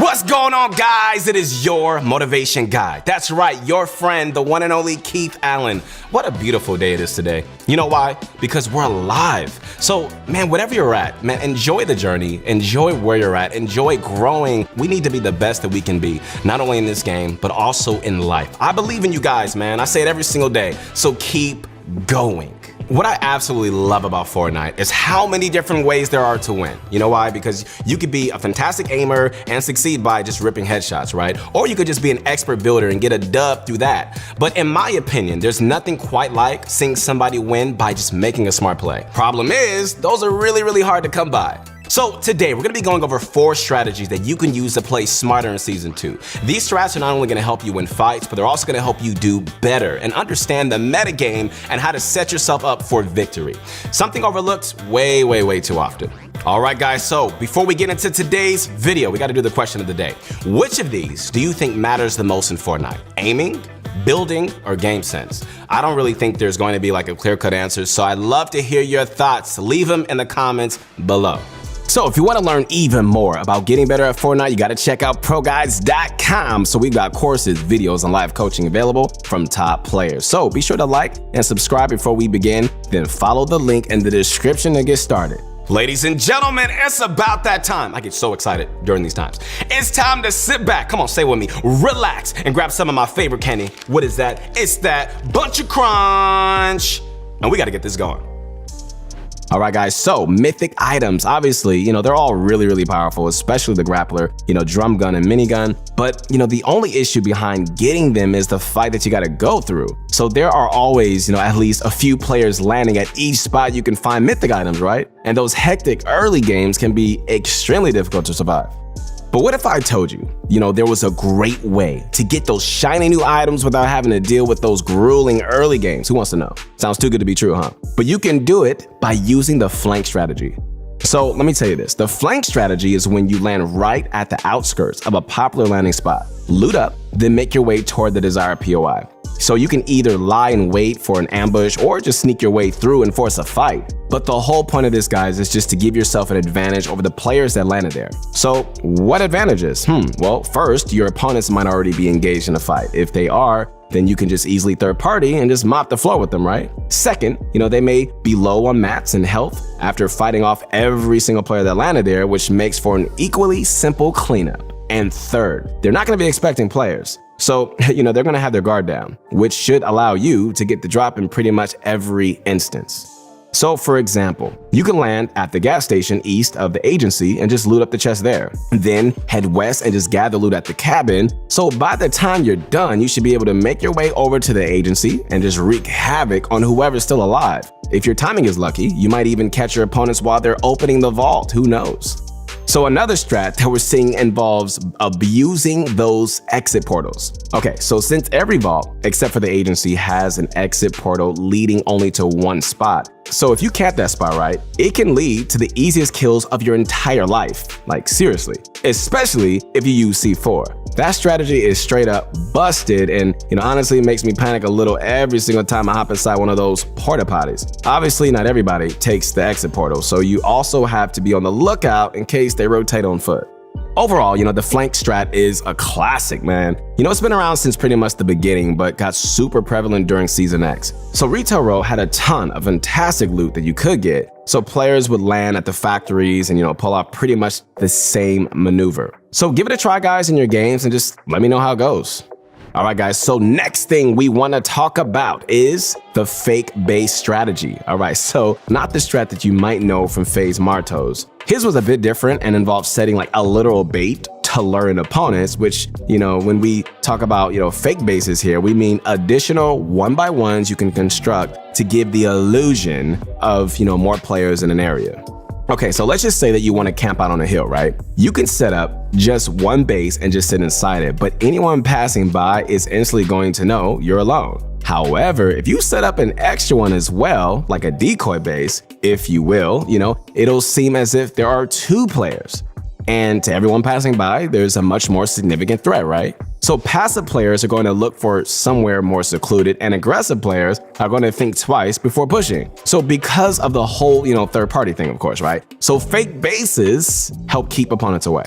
What's going on, guys? It is your motivation guy. That's right, your friend, the one and only Keith Allen. What a beautiful day it is today. You know why? Because we're alive. So, man, whatever you're at, man, enjoy the journey, enjoy where you're at, enjoy growing. We need to be the best that we can be, not only in this game, but also in life. I believe in you guys, man. I say it every single day. So keep going. What I absolutely love about Fortnite is how many different ways there are to win. You know why? Because you could be a fantastic aimer and succeed by just ripping headshots, right? Or you could just be an expert builder and get a dub through that. But in my opinion, there's nothing quite like seeing somebody win by just making a smart play. Problem is, those are really hard to come by. So today, we're gonna be going over 4 strategies that you can use to play smarter in Season 2. These strats are not only gonna help you win fights, but they're also gonna help you do better and understand the metagame and how to set yourself up for victory. Something overlooked way too often. All right, guys, so before we get into today's video, we gotta do the question of the day. Which of these do you think matters the most in Fortnite? Aiming, building, or game sense? I don't really think there's going to be like a clear-cut answer, so I'd love to hear your thoughts. Leave them in the comments below. So if you want to learn even more about getting better at Fortnite, you got to check out ProGuides.com. So we've got courses, videos, and live coaching available from top players. So be sure to like and subscribe before we begin, then follow the link in the description to get started. Ladies and gentlemen, it's about that time. I get so excited during these times. It's time to sit back, come on, say with me, relax, and grab some of my favorite candy. What is that? It's that Bunch of Crunch. And we got to get this going. All right, guys, so mythic items, obviously, they're all really powerful, especially the grappler, drum gun and minigun. But, the only issue behind getting them is the fight that you got to go through. So there are always, at least a few players landing at each spot you can find mythic items, right? And those hectic early games can be extremely difficult to survive. But what if I told you, there was a great way to get those shiny new items without having to deal with those grueling early games? Who wants to know? Sounds too good to be true, huh? But you can do it by using the flank strategy. So let me tell you this, the flank strategy is when you land right at the outskirts of a popular landing spot, loot up, then make your way toward the desired POI. So you can either lie in wait for an ambush or just sneak your way through and force a fight. But the whole point of this, guys, is just to give yourself an advantage over the players that landed there. So what advantages? Well, first, your opponents might already be engaged in a fight. If they are, then you can just easily third party and just mop the floor with them, right? Second, they may be low on mats and health after fighting off every single player that landed there, which makes for an equally simple cleanup. And third, they're not going to be expecting players. So, they're going to have their guard down, which should allow you to get the drop in pretty much every instance. So, for example, you can land at the gas station east of the agency and just loot up the chest there. Then head west and just gather loot at the cabin. So by the time you're done, you should be able to make your way over to the agency and just wreak havoc on whoever's still alive. If your timing is lucky, you might even catch your opponents while they're opening the vault. Who knows? So another strat that we're seeing involves abusing those exit portals. Okay, so since every vault, except for the agency, has an exit portal leading only to one spot, so if you cap that spot right, it can lead to the easiest kills of your entire life. Like seriously, especially if you use C4. That strategy is straight up busted and, honestly, it makes me panic a little every single time I hop inside one of those porta potties. Obviously, not everybody takes the exit portal, so you also have to be on the lookout in case they rotate on foot. Overall, the flank strat is a classic, man. It's been around since pretty much the beginning, but got super prevalent during Season X. So Retail Row had a ton of fantastic loot that you could get, so players would land at the factories and, pull off pretty much the same maneuver. So give it a try, guys, in your games and just let me know how it goes. All right, guys, so next thing we want to talk about is the fake base strategy. All right, so not the strat that you might know from FaZe Martos. His was a bit different and involved setting like a literal bait to lure in opponents, which, when we talk about, fake bases here, we mean additional 1x1s you can construct to give the illusion of, more players in an area. Okay, so let's just say that you want to camp out on a hill, right? You can set up just one base and just sit inside it, but anyone passing by is instantly going to know you're alone. However, if you set up an extra one as well, like a decoy base, if you will, it'll seem as if there are 2 players. And to everyone passing by, there's a much more significant threat, right? So passive players are going to look for somewhere more secluded, and aggressive players are going to think twice before pushing. So because of the whole, third party thing, of course, right? So fake bases help keep opponents away.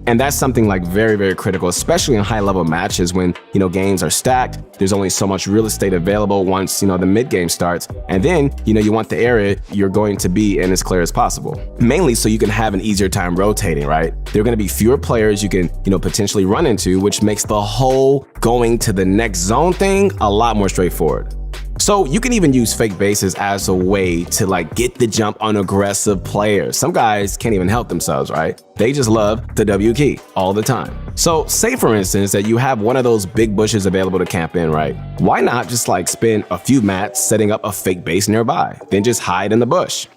And that's something like very, very critical, especially in high-level matches when, games are stacked. There's only so much real estate available once, the mid-game starts. And then, you want the area you're going to be in as clear as possible. Mainly so you can have an easier time rotating, right? There are going to be fewer players you can, potentially run into, which makes the whole going to the next zone thing a lot more straightforward. So you can even use fake bases as a way to get the jump on aggressive players. Some guys can't even help themselves, right? They just love the W key all the time. So say for instance that you have one of those big bushes available to camp in, right? Why not just spend a few mats setting up a fake base nearby, then just hide in the bush?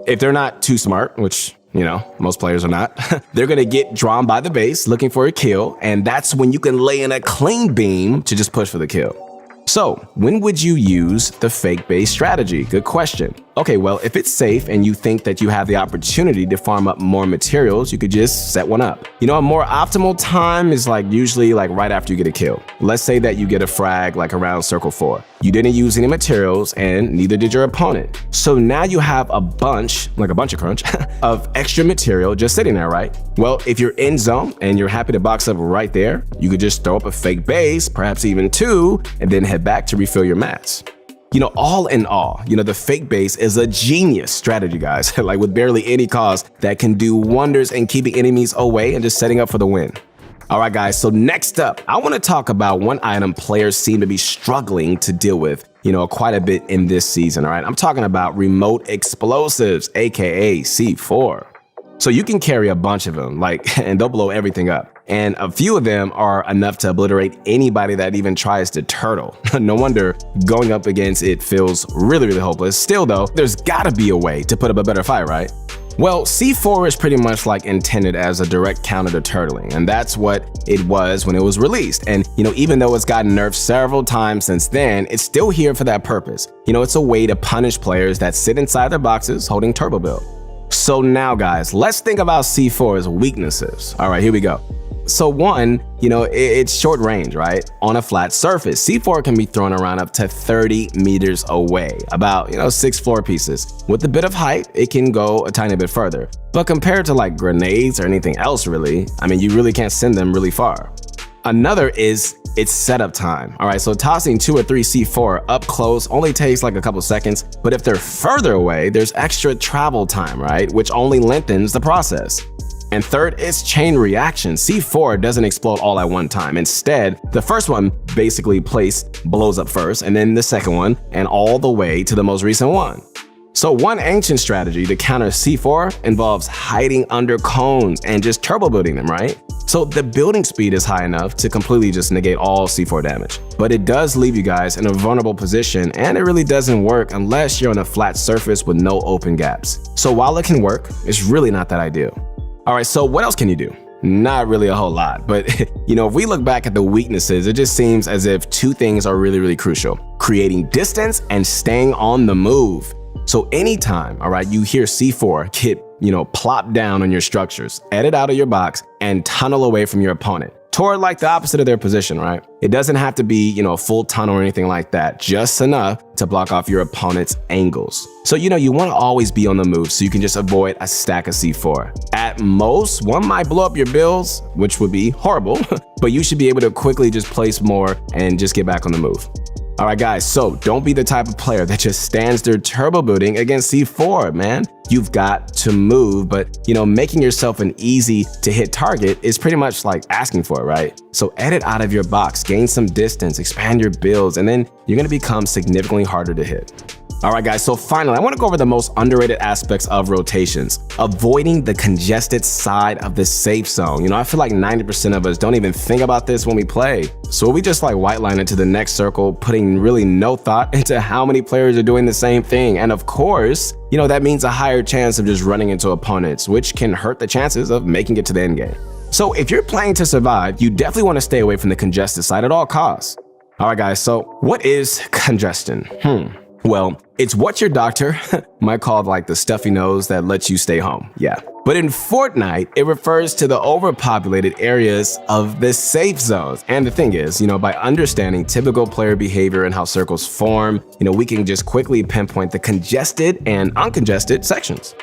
If they're not too smart, which most players are not, they're gonna get drawn by the base looking for a kill, and that's when you can lay in a clean beam to just push for the kill. So, when would you use the fake base strategy? Good question. Okay, well, if it's safe and you think that you have the opportunity to farm up more materials, you could just set one up. A more optimal time is usually right after you get a kill. Let's say that you get a frag around circle 4. You didn't use any materials and neither did your opponent. So now you have a bunch of crunch, of extra material just sitting there, right? Well, if you're in zone and you're happy to box up right there, you could just throw up a fake base, perhaps even 2, and then head back to refill your mats. All in all, the fake base is a genius strategy, guys, with barely any cost that can do wonders in keeping enemies away and just setting up for the win. All right, guys, so next up, I want to talk about one item players seem to be struggling to deal with, quite a bit in this season, all right? I'm talking about remote explosives, aka C4. So you can carry a bunch of them, and they'll blow everything up. And a few of them are enough to obliterate anybody that even tries to turtle. No wonder going up against it feels really, really hopeless. Still though, there's gotta be a way to put up a better fight, right? Well, C4 is pretty much intended as a direct counter to turtling, and that's what it was when it was released. And even though it's gotten nerfed several times since then, it's still here for that purpose. It's a way to punish players that sit inside their boxes holding turbo build. So now guys, let's think about C4's weaknesses. All right, here we go. So one, it's short range, right? On a flat surface, C4 can be thrown around up to 30 meters away, about, 6 floor pieces. With a bit of height, it can go a tiny bit further. But compared to grenades or anything else really, you really can't send them really far. Another is its setup time. All right, so tossing 2 or 3 C4 up close only takes a couple seconds, but if they're further away, there's extra travel time, right? Which only lengthens the process. And third is chain reaction. C4 doesn't explode all at one time. Instead, the first one basically blows up first, and then the second one, and all the way to the most recent one. So one ancient strategy to counter C4 involves hiding under cones and just turbo building them, right? So the building speed is high enough to completely just negate all C4 damage. But it does leave you guys in a vulnerable position, and it really doesn't work unless you're on a flat surface with no open gaps. So while it can work, it's really not that ideal. All right, so what else can you do? Not really a whole lot, but if we look back at the weaknesses, it just seems as if 2 things are really, really crucial: creating distance and staying on the move. So anytime, all right, you hear C4 get, plop down on your structures, edit out of your box and tunnel away from your opponent toward the opposite of their position, right? It doesn't have to be, a full tunnel or anything like that, just enough to block off your opponent's angles. So, you want to always be on the move so you can just avoid a stack of C4. At most, one might blow up your builds, which would be horrible, but you should be able to quickly just place more and just get back on the move. All right, guys, so don't be the type of player that just stands there turbo building against C4, man. You've got to move, but making yourself an easy to hit target is pretty much asking for it, right? So edit out of your box, gain some distance, expand your builds, and then you're gonna become significantly harder to hit. All right, guys, so finally, I want to go over the most underrated aspects of rotations. Avoiding the congested side of the safe zone. I feel 90% of us don't even think about this when we play. So we just white line into the next circle, putting really no thought into how many players are doing the same thing. And of course, that means a higher chance of just running into opponents, which can hurt the chances of making it to the end game. So if you're playing to survive, you definitely want to stay away from the congested side at all costs. All right, guys, so what is congestion? Well, it's what your doctor might call the stuffy nose that lets you stay home. Yeah. But in Fortnite, it refers to the overpopulated areas of the safe zones. And the thing is, by understanding typical player behavior and how circles form, we can just quickly pinpoint the congested and uncongested sections.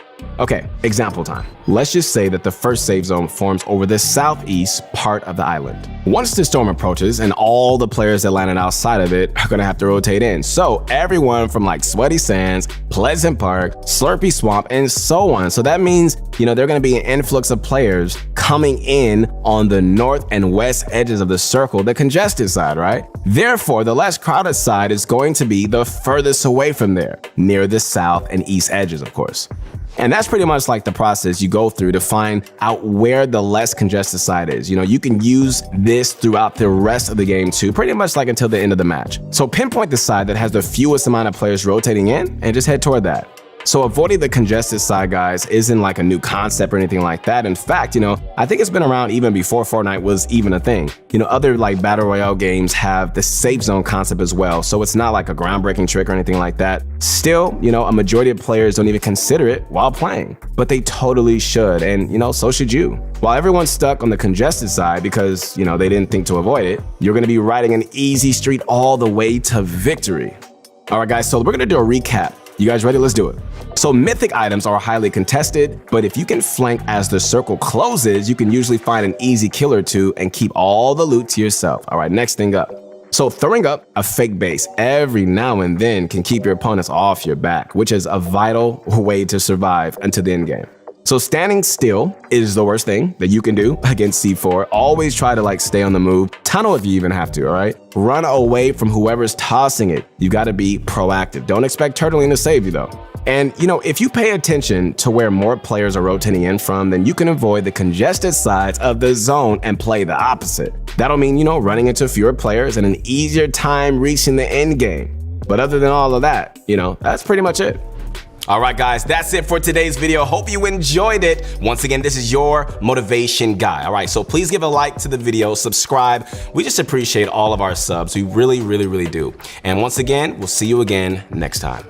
Okay, example time. Let's just say that the first safe zone forms over the southeast part of the island. Once the storm approaches and all the players that landed outside of it are gonna have to rotate in. So everyone from like Sweaty Sands, Pleasant Park, Slurpy Swamp, and so on. So that means, they're gonna be an influx of players coming in on the north and west edges of the circle, the congested side, right? Therefore, the less crowded side is going to be the furthest away from there, near the south and east edges, of course. And that's pretty much like the process you go through to find out where the less congested side is. You can use this throughout the rest of the game too, pretty much like until the end of the match. So pinpoint the side that has the fewest amount of players rotating in and just head toward that. So avoiding the congested side, guys, isn't like a new concept or anything like that. In fact, I think it's been around even before Fortnite was even a thing. Other like battle royale games have the safe zone concept as well. So it's not like a groundbreaking trick or anything like that. Still, a majority of players don't even consider it while playing, but they totally should. And, so should you. While everyone's stuck on the congested side because, they didn't think to avoid it, you're going to be riding an easy street all the way to victory. All right, guys, so we're going to do a recap. You guys ready? Let's do it. So mythic items are highly contested, but if you can flank as the circle closes, you can usually find an easy kill or two and keep all the loot to yourself. All right, next thing up. So throwing up a fake base every now and then can keep your opponents off your back, which is a vital way to survive until the end game. So standing still is the worst thing that you can do against C4. Always try to stay on the move. Tunnel if you even have to, all right? Run away from whoever's tossing it. You gotta be proactive. Don't expect turtling to save you though. And if you pay attention to where more players are rotating in from, then you can avoid the congested sides of the zone and play the opposite. That'll mean, running into fewer players and an easier time reaching the end game. But other than all of that, that's pretty much it. All right, guys, that's it for today's video. Hope you enjoyed it. Once again, this is your motivation guy. All right, so please give a like to the video, subscribe. We just appreciate all of our subs. We really, really, really do. And once again, we'll see you again next time.